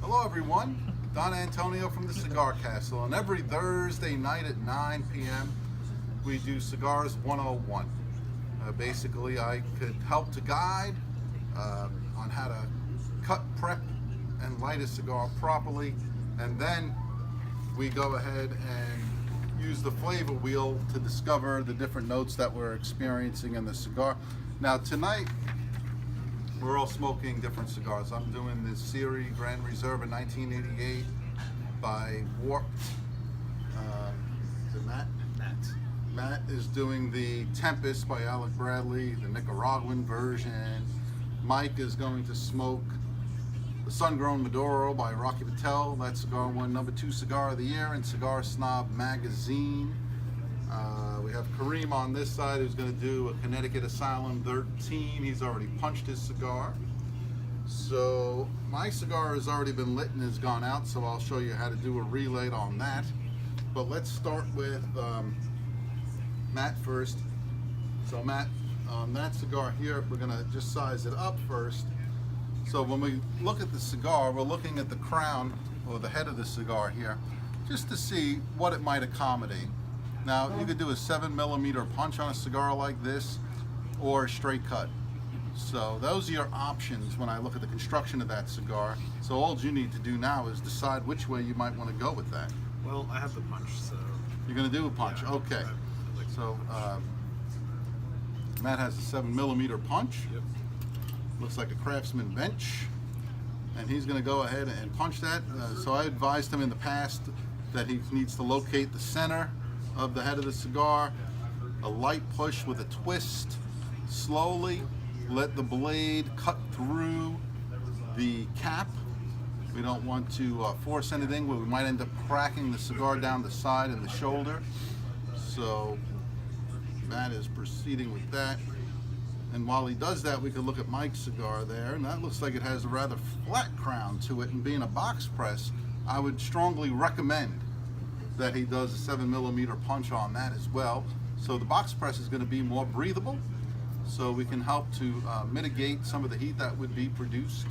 Hello everyone, Don Antonio from the Cigar Castle, and every Thursday night at 9 p.m. we do Cigars 101. Basically, I could help to guide on how to cut, prep, and light a cigar properly, and then we go ahead and use the flavor wheel to discover the different notes that we're experiencing in the cigar. Now tonight, we're all smoking different cigars. I'm doing this Series Grand Reserve in 1988 by Warped. Is it Matt? Matt is doing the Tempest by Alec Bradley, the Nicaraguan version. Mike is going to smoke the Sun-Grown Maduro by Rocky Patel. That cigar won #2 Cigar of the Year in Cigar Snob magazine. We have Kareem on this side who's going to do a Connecticut Asylum 13. He's already punched his cigar. So my cigar has already been lit and has gone out, so I'll show you how to do a relight on that. But let's start with Matt first. So Matt, on that cigar here, we're going to just size it up first. So when we look at the cigar, we're looking at the crown or the head of the cigar here, just to see what it might accommodate. Now, you could do a 7mm punch on a cigar like this, or a straight cut. So those are your options when I look at the construction of that cigar. So all you need to do now is decide which way you might want to go with that. Well, I have the punch, so... You're going to do a punch, yeah, okay. So Matt has a 7mm punch. Yep. Looks like a Craftsman bench. And he's going to go ahead and punch that. So I advised him in the past that he needs to locate the center of the head of the cigar, a light push with a twist, slowly let the blade cut through the cap. We don't want to force anything where we might end up cracking the cigar down the side and the shoulder. So Matt is proceeding with that. And while he does that, we can look at Mike's cigar there, and that looks like it has a rather flat crown to it, and being a box press, I would strongly recommend that he does a 7mm punch on that as well. So the box press is going to be more breathable, so we can help to mitigate some of the heat that would be produced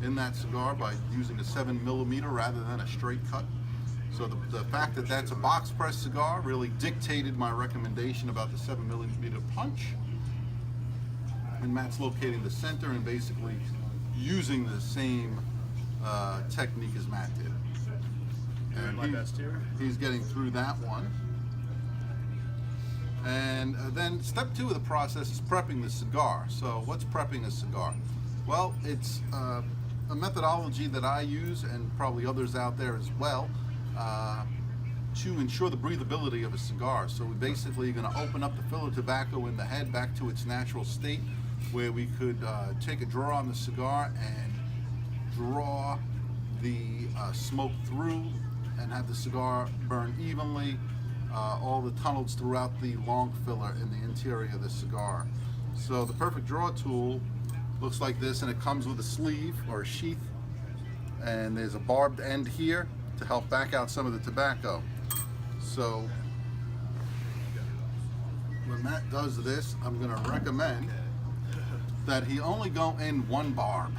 in that cigar by using a 7mm rather than a straight cut. So the fact that that's a box press cigar really dictated my recommendation about the 7mm punch. And Matt's locating the center and basically using the same technique as Matt did. And my best here. He's getting through that one. And then step 2 of the process is prepping the cigar. So what's prepping a cigar? Well, it's a methodology that I use, and probably others out there as well, to ensure the breathability of a cigar. So we basically are going to open up the filler tobacco in the head back to its natural state, where we could take a draw on the cigar and draw the smoke through and have the cigar burn evenly, all the tunnels throughout the long filler in the interior of the cigar. So the perfect draw tool looks like this, and it comes with a sleeve or a sheath, and there's a barbed end here to help back out some of the tobacco. So when Matt does this, I'm going to recommend that he only go in one barb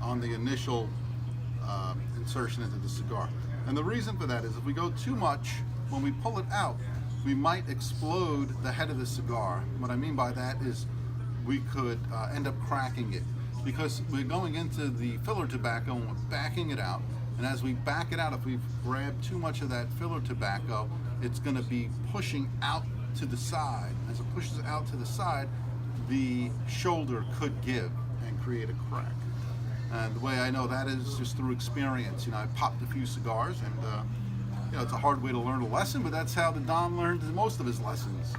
on the initial insertion into the cigar. And the reason for that is if we go too much, when we pull it out, we might explode the head of the cigar. What I mean by that is we could end up cracking it, because we're going into the filler tobacco and we're backing it out. And as we back it out, if we've grabbed too much of that filler tobacco, it's going to be pushing out to the side. As it pushes out to the side, the shoulder could give and create a crack. And the way I know that is just through experience. You know, I popped a few cigars, and you know, it's a hard way to learn a lesson, but that's how the Don learned most of his lessons.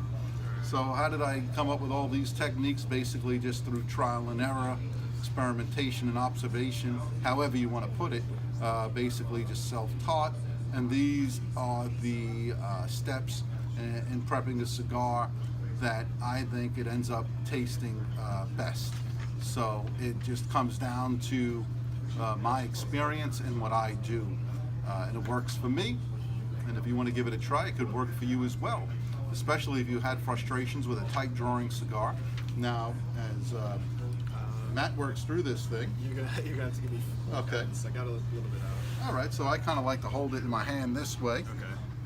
So how did I come up with all these techniques? Basically just through trial and error, experimentation and observation, however you want to put it. Basically just self-taught, and these are the steps in prepping a cigar that I think it ends up tasting best. So it just comes down to my experience and what I do, and it works for me. And if you want to give it a try, it could work for you as well, especially if you had frustrations with a tight drawing cigar. Now, as Matt works through this thing. You're gonna have to give me Okay. guidance. I got a little bit out. All right, so I kind of like to hold it in my hand this way. Okay.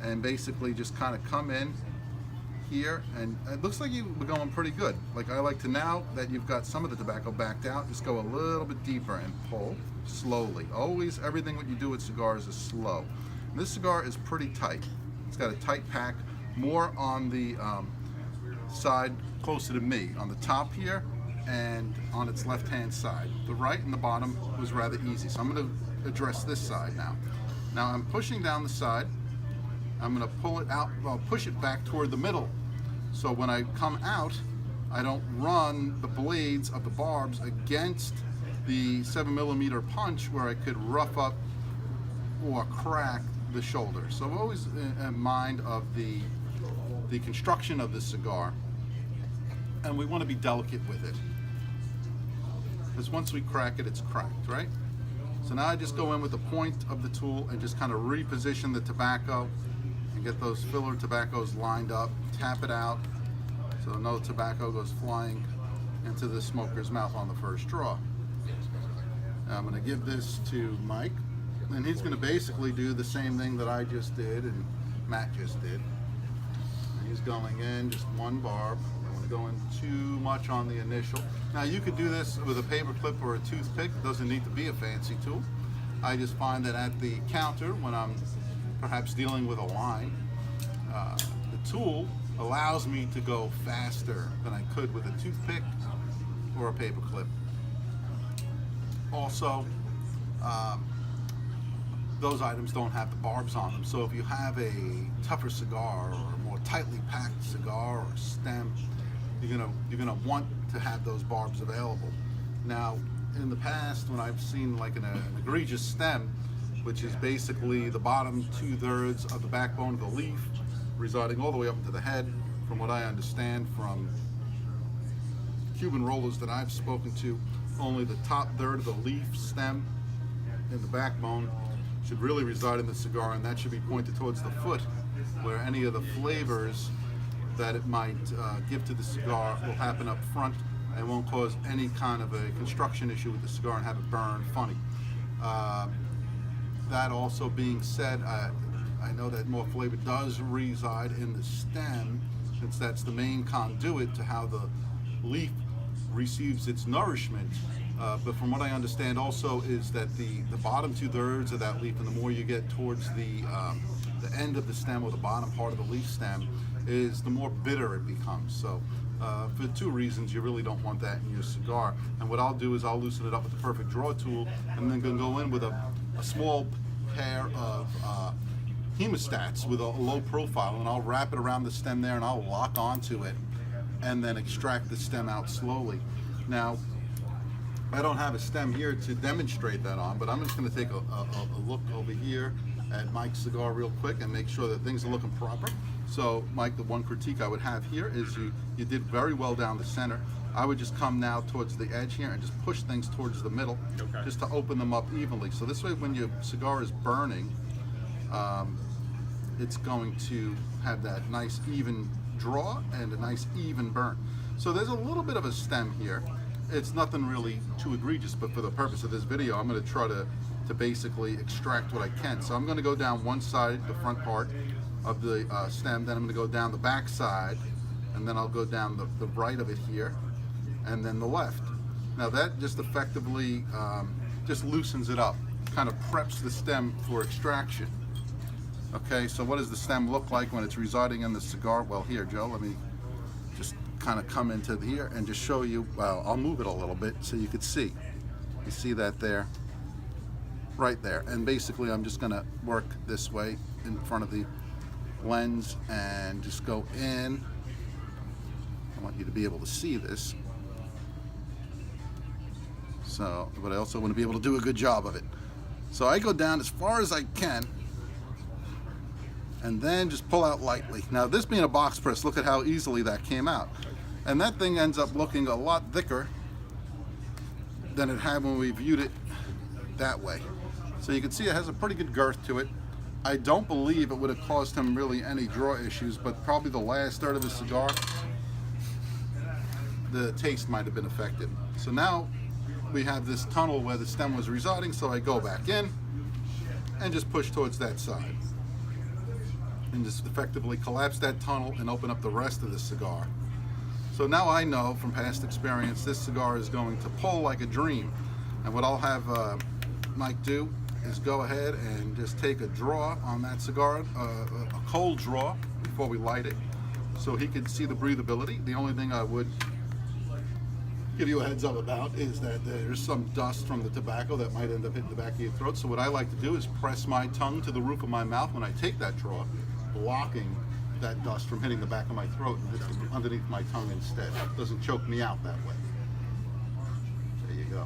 And basically just kind of come in here, and it looks like you were going pretty good. Like I like to, now that you've got some of the tobacco backed out, just go a little bit deeper and pull slowly. Always, everything what you do with cigars is slow. And this cigar is pretty tight. It's got a tight pack, more on the side closer to me, on the top here and on its left hand side. The right and the bottom was rather easy, so I'm going to address this side now. Now I'm pushing down the side. I'm going to pull it out, push it back toward the middle, so when I come out I don't run the blades of the barbs against the 7mm punch where I could rough up or crack the shoulder. So I'm always in mind of the construction of the cigar, and we want to be delicate with it, because once we crack it, it's cracked, right? So now I just go in with the point of the tool and just kind of reposition the tobacco and get those filler tobaccos lined up, tap it out so no tobacco goes flying into the smoker's mouth on the first draw. Now I'm going to give this to Mike, and he's going to basically do the same thing that I just did and Matt just did. He's going in just one barb. I don't want to go in too much on the initial. Now you could do this with a paper clip or a toothpick. It doesn't need to be a fancy tool. I just find that at the counter, when I'm perhaps dealing with a line, the tool allows me to go faster than I could with a toothpick or a paper clip. Also, those items don't have the barbs on them, so if you have a tougher cigar or a more tightly packed cigar or stem, you're gonna want to have those barbs available. Now, in the past, when I've seen like an egregious stem, which is basically the bottom 2/3 of the backbone of the leaf, residing all the way up into the head, from what I understand from Cuban rollers that I've spoken to, only the top third of the leaf stem in the backbone should really reside in the cigar, and that should be pointed towards the foot, where any of the flavors that it might give to the cigar will happen up front and won't cause any kind of a construction issue with the cigar and have it burn funny. That also being said, I know that more flavor does reside in the stem, since that's the main conduit to how the leaf receives its nourishment. But from what I understand also is that the bottom 2/3 of that leaf, and the more you get towards the end of the stem or the bottom part of the leaf stem, is the more bitter it becomes. So for two reasons, you really don't want that in your cigar. And what I'll do is I'll loosen it up with the perfect draw tool, and then go in with a small pair of hemostats with a low profile, and I'll wrap it around the stem there and I'll lock onto it and then extract the stem out slowly. Now, I don't have a stem here to demonstrate that on, but I'm just going to take a look over here at Mike's cigar real quick and make sure that things are looking proper. So Mike, the one critique I would have here is you did very well down the center. I would just come now towards the edge here and just push things towards the middle, okay, just to open them up evenly. So this way when your cigar is burning, it's going to have that nice even draw and a nice even burn. So there's a little bit of a stem here. It's nothing really too egregious, but for the purpose of this video, I'm going to try to basically extract what I can. So I'm going to go down one side, the front part of the stem, then I'm going to go down the back side, and then I'll go down the right of it here, and then the left. Now that just effectively just loosens it up, kind of preps the stem for extraction. Okay, so what does the stem look like when it's residing in the cigar? Well, here, Joe, let me just kind of come into here and just show you. Well, I'll move it a little bit so you could see. You see that there? Right there. And basically, I'm just going to work this way in front of the lens and just go in. I want you to be able to see this. So, but I also want to be able to do a good job of it. So I go down as far as I can, and then just pull out lightly. Now this being a box press, look at how easily that came out. And that thing ends up looking a lot thicker than it had when we viewed it that way. So you can see it has a pretty good girth to it. I don't believe it would have caused him really any draw issues, but probably the last third of the cigar, the taste might have been affected. So now we have this tunnel where the stem was residing, so I go back in and just push towards that side. And just effectively collapse that tunnel and open up the rest of the cigar. So now I know from past experience this cigar is going to pull like a dream. And what I'll have Mike do is go ahead and just take a draw on that cigar, a cold draw before we light it, so he can see the breathability. The only thing I would give you a heads up about is that there's some dust from the tobacco that might end up hitting the back of your throat. So what I like to do is press my tongue to the roof of my mouth when I take that draw, blocking that dust from hitting the back of my throat and hits underneath my tongue instead. It doesn't choke me out that way. There you go.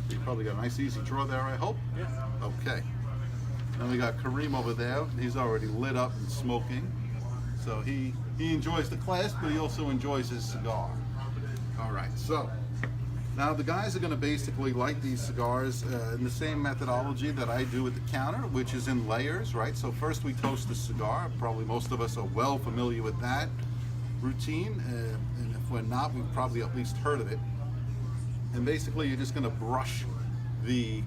You probably got a nice easy draw there, I hope. Yeah. Okay. Then we got Kareem over there. He's already lit up and smoking. So he enjoys the class, but he also enjoys his cigar. All right, so now the guys are going to basically light these cigars in the same methodology that I do at the counter, which is in layers, right? So first we toast the cigar. Probably most of us are well familiar with that routine, and if we're not, we've probably at least heard of it. And basically you're just going to brush the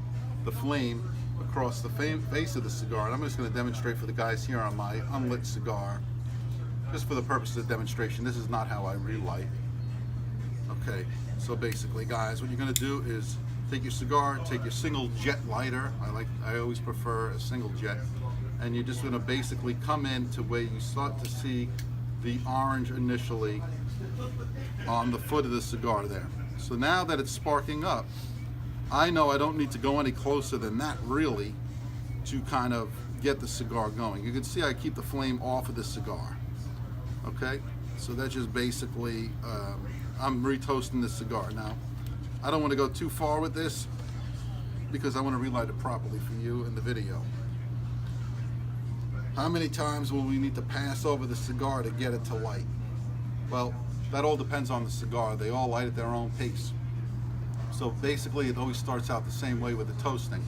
flame across the face of the cigar. And I'm just going to demonstrate for the guys here on my unlit cigar, just for the purpose of the demonstration. This is not how I relight. Okay, so basically, guys, what you're going to do is take your cigar, take your single jet lighter. I always prefer a single jet, and you're just going to basically come in to where you start to see the orange initially on the foot of the cigar there. So now that it's sparking up, I know I don't need to go any closer than that really to kind of get the cigar going. You can see I keep the flame off of the cigar. Okay, so that's just basically, I'm retoasting the cigar. Now, I don't want to go too far with this because I want to relight it properly for you in the video. How many times will we need to pass over the cigar to get it to light? Well, that all depends on the cigar. They all light at their own pace. So basically it always starts out the same way with the toasting,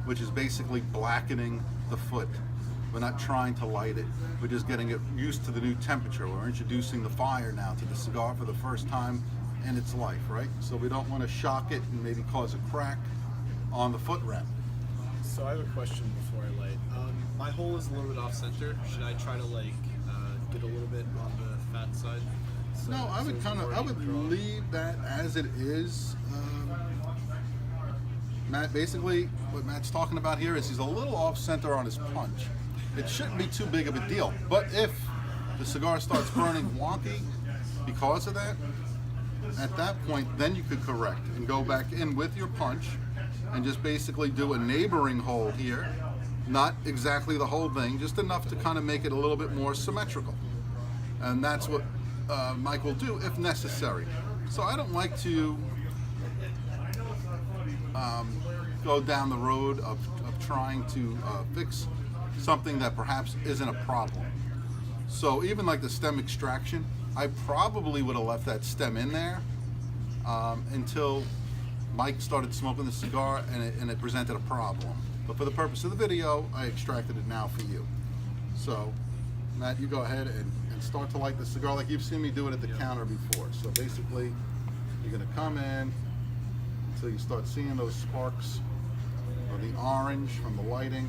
which is basically blackening the foot. We're not trying to light it, we're just getting it used to the new temperature. We're introducing the fire now to the cigar for the first time in its life, right? So we don't want to shock it and maybe cause a crack on the foot wrap. So I have a question before I light. My hole is a little bit off center. Should I try to get a little bit on the fat side? So, No, I would leave that as it is. Matt, basically what Matt's talking about here is he's a little off center on his punch. It shouldn't be too big of a deal, but if the cigar starts burning wonky because of that, at that point then you could correct and go back in with your punch and just basically do a neighboring hole here, not exactly the whole thing, just enough to kind of make it a little bit more symmetrical. And that's what Mike will do if necessary. So I don't like to go down the road of trying to fix something that perhaps isn't a problem. So even like the stem extraction, I probably would have left that stem in there until Mike started smoking the cigar and it presented a problem. But for the purpose of the video, I extracted it now for you. So Matt, you go ahead and start to light the cigar like you've seen me do it at the counter before. So basically, you're gonna come in until you start seeing those sparks of the orange from the lighting.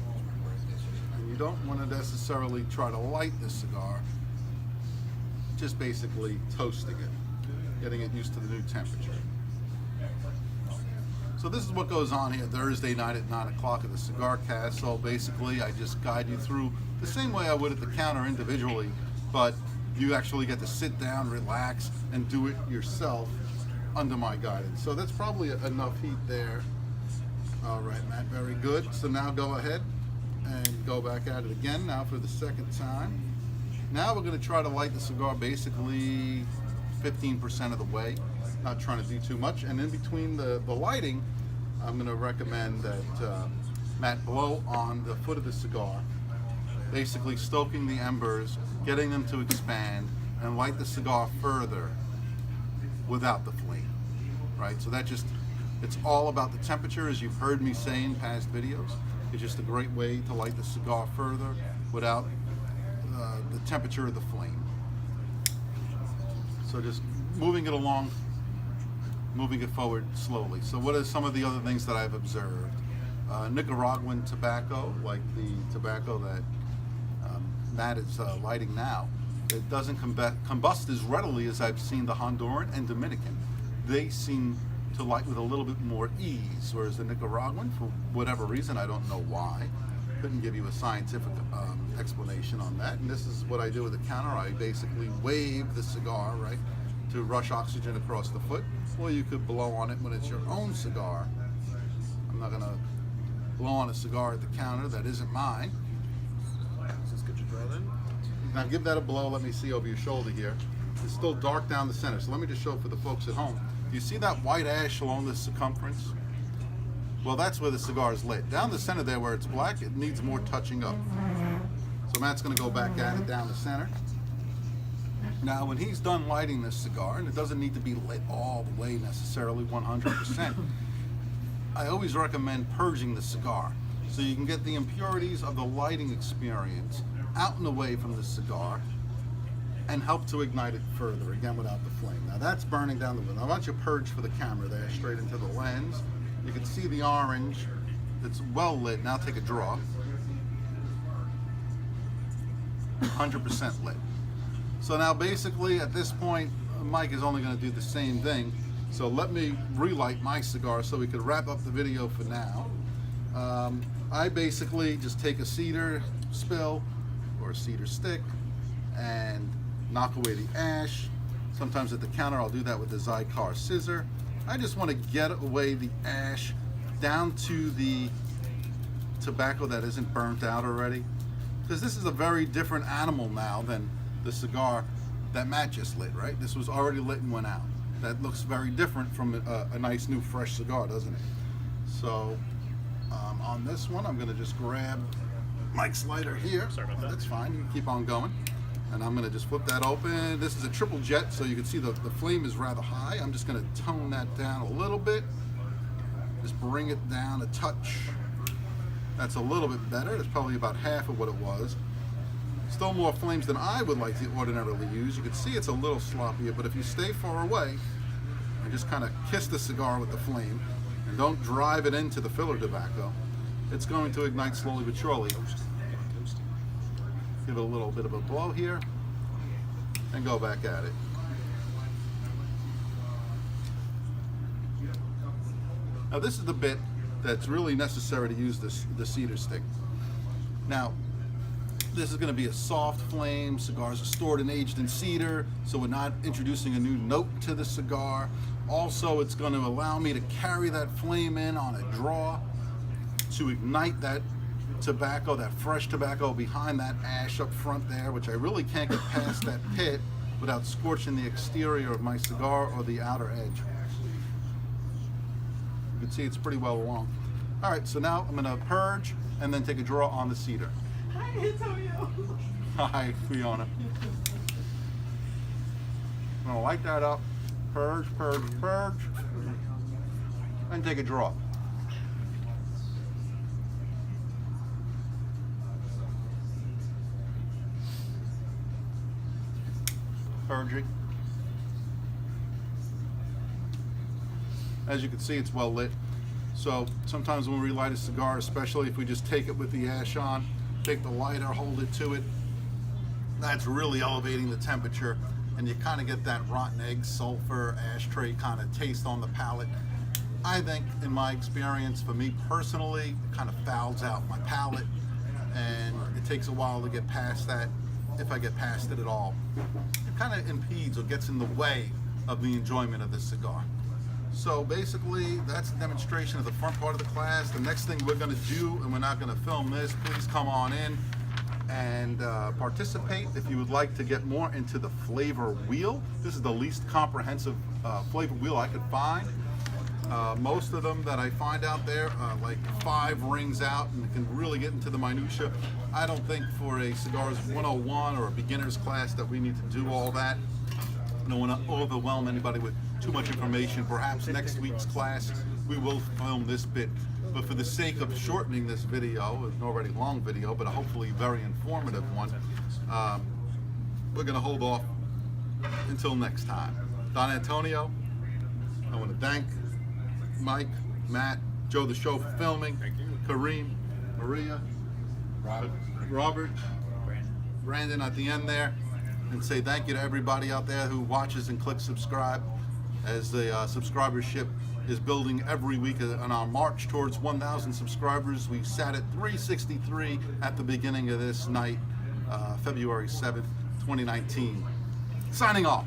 And you don't want to necessarily try to light the cigar, just basically toasting it, getting it used to the new temperature. So this is what goes on here Thursday night at 9 o'clock at the Cigar Cast. So basically I just guide you through the same way I would at the counter individually, but you actually get to sit down, relax, and do it yourself under my guidance. So that's probably enough heat there. All right, Matt, very good. So now go ahead and go back at it again now for the second time. Now we're going to try to light the cigar basically 15% of the way, not trying to do too much. And in between the lighting, I'm going to recommend that Matt blow on the foot of the cigar, basically stoking the embers, getting them to expand, and light the cigar further without the flame, right? So that just, it's all about the temperature, as you've heard me say in past videos. It's just a great way to light the cigar further without the temperature of the flame. So just moving it along moving it forward slowly. So what are some of the other things that I've observed? Nicaraguan tobacco, like the tobacco that Matt is lighting now, it doesn't combust as readily as I've seen the Honduran and Dominican. They seem to light with a little bit more ease, whereas the Nicaraguan, for whatever reason, I don't know why, couldn't give you a scientific explanation on that. And this is what I do with the counter. I basically wave the cigar, right, to rush oxygen across the foot, or you could blow on it when it's your own cigar. I'm not gonna blow on a cigar at the counter that isn't mine. Is this good to draw then? Now give that a blow. Let me see over your shoulder here. It's still dark down the center, so let me just show for the folks at home. Do you see that white ash along the circumference? Well, that's where the cigar is lit. Down the center there where it's black, it needs more touching up. So Matt's gonna go back at it down the center. Now, when he's done lighting this cigar, and it doesn't need to be lit all the way necessarily 100%, I always recommend purging the cigar so you can get the impurities of the lighting experience out and away from the cigar and help to ignite it further, again without the flame. Now that's burning down the wood. I want you to purge for the camera there, straight into the lens. You can see the orange. It's well lit. Now take a draw. 100% lit. So now basically at this point, Mike is only going to do the same thing. So let me relight my cigar so we could wrap up the video for now. I basically just take a cedar spill or a cedar stick and knock away the ash. Sometimes at the counter I'll do that with the Cigar scissor. I just want to get away the ash down to the tobacco that isn't burnt out already, because this is a very different animal now than the cigar that Matt just lit, right? This was already lit and went out. That looks very different from a nice new fresh cigar, doesn't it? So on this one, I'm going to just grab Mike's lighter here. Sorry about that. That's fine. You can keep on going. And I'm going to just flip that open. This is a triple jet, so you can see the flame is rather high. I'm just going to tone that down a little bit. Just bring it down a touch. That's a little bit better. That's probably about half of what it was. Still more flames than I would like to ordinarily use. You can see it's a little sloppier, but if you stay far away and just kind of kiss the cigar with the flame and don't drive it into the filler tobacco, it's going to ignite slowly but surely. Give it a little bit of a blow here and go back at it. Now this is the bit that's really necessary to use the cedar stick. Now this is going to be a soft flame. Cigars are stored and aged in cedar, so we're not introducing a new note to the cigar. Also, it's going to allow me to carry that flame in on a draw to ignite that tobacco, that fresh tobacco behind that ash up front there, which I really can't get past that pit without scorching the exterior of my cigar or the outer edge. You can see it's pretty well along. All right, so now I'm going to purge and then take a draw on the cedar. Hi, Antonio. Hi, Fiona. I'm going to light that up, purge, purge, purge, and take a draw. Purging. As you can see, it's well lit. So sometimes when we relight a cigar, especially if we just take it with the ash on, take the lighter, hold it to it, that's really elevating the temperature, and you kind of get that rotten egg, sulfur, ashtray kind of taste on the palate. I think, in my experience, for me personally, it kind of fouls out my palate, and it takes a while to get past that, if I get past it at all. It kind of impedes or gets in the way of the enjoyment of this cigar. So basically, that's a demonstration of the front part of the class. The next thing we're going to do, and we're not going to film this, please come on in and participate if you would like to get more into the flavor wheel. This is the least comprehensive flavor wheel I could find. Most of them that I find out there, like 5 rings out, and can really get into the minutia. I don't think for a Cigars 101 or a beginner's class that we need to do all that. I don't want to overwhelm anybody with too much information. Perhaps next week's class we will film this bit, but for the sake of shortening this video, it's an already long video, but a hopefully very informative one, we're going to hold off until next time. Don Antonio, I want to thank Mike, Matt, Joe the Show for filming, Thank you. Kareem, Maria, Robert, Brandon at the end there, and say thank you to everybody out there who watches and clicks subscribe as the subscribership is building every week on our march towards 1,000 subscribers. We sat at 363 at the beginning of this night, February 7th, 2019. Signing off.